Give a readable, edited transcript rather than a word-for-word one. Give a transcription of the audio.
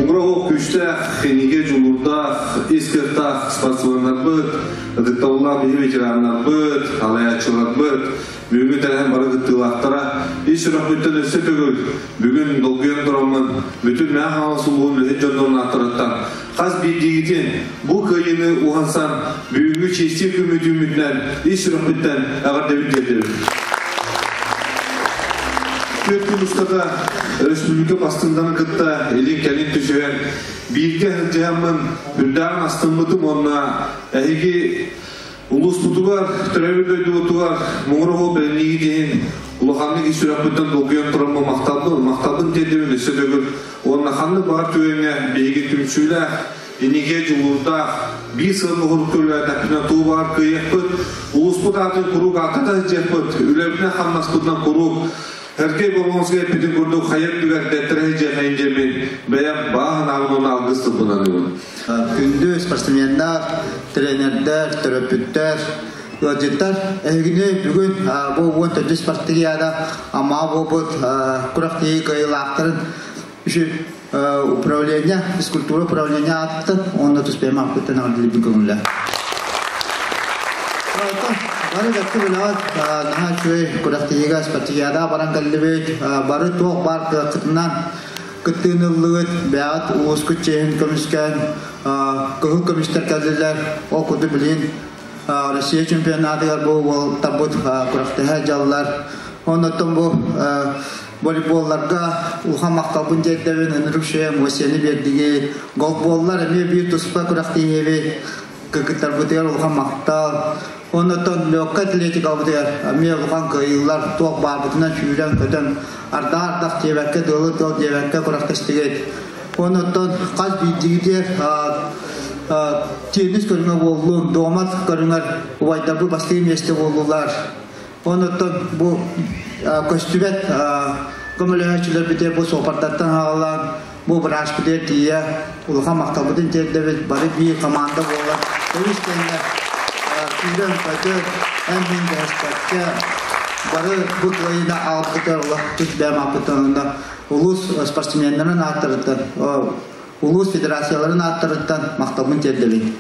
Муңрау күштәк, хениге жулурдақ, ескертақ спортсменлар бұд, ұдықтаулар бейі ветеранлар бұд, алаячылар бұд, бүгін тәрән бары ғыттылақтара, еш рахметтен өсі төгіл, бүгін долгүйен тұрамын, бүтін мәң хаңасылуын лөхет жонуын ақтыраттан. Қаз бейдегітен, бұл көйені уғансан, бүгінгі честен көмеді үмітінен, еш рахметтен әғар дәбіт дердері. Көпті мұстада республика бастыңдан қытта елін кәлін түшіген бейірге ғылжамын үрдағын астыңбытым онына әйге ұлыс бұтуғар, түрәбіл өйді бұтуғар, мұңырығы бәлінегі дейін ұлығанлық ешірап бұттан долгүйен тұрамы мақталдың дедеуін өсі дөгір. Онына қанды бағар төйіне бейге түмшілі, енеге жылурдақ, бей сығырны ғұрқөлі әдәпінен туы бағар көйек бұд, ұлыс бұт атын құруқ атада жек бұд, үләбіне қамнас бұтынан құруқ. Әркей болғыңызға әппетін көрді қайыр дүгәр дәттірәй жәқайын жәмен бәйәк бағын алғын алғысты бұнан өң. Күнді спортсмендар, тренердер, терапевттер, лоджеттар әйгіне бүгін бұл түрді спорттығияда ама бұл күрақтығы қайылақтырын үші управление, физкультура управление аттын, онда түспейм ақпеттен ағдылы бүгінлі. Бары дәтті білауат, наға шөй күрақтығыға спортығияда баран кәлдібет, бары тоқ бар қытынан күттіңілігіт, бәғат ұғыз күтчейін көміскен, күхі көмістер кәлділер, о күті білін, Россия чемпионатығар бұл табыт күрақтыға жалылар. Онытын бұл волейболларға ұлған мақталбын жердебен үнірікшем, өсені бердіге, голфболлар әме бір тұспа күрақтығы кыкыттар бұтығар ұлған мақтал. Онытын лөкка атлетика бұтығар, әме ұлған қайылар тоқ бар бұтынан шүйрен көтін ардақ дебәкке, дылы-дыл дебәкке күрақтыстығет. Онытын қаз бейдігідер тенис көріңі болуын, домат көріңір ұвайдар бұл басты еместі болулар. Онытын бұл көстібет көмілі бітер бұл сопартаттан ағалан, бұл біраш бітер тие ұлған мақтал бұтын жердебет бары бей команда болар. Өйістенде Күнден көтір әмін дәстәтке бары бұт ойына алып бұтыр ұлық түс бәм апытынында ұлыс спортсменлерін аттырыттан, ұлыс федерацияларын аттырыттан мақталын терделейді.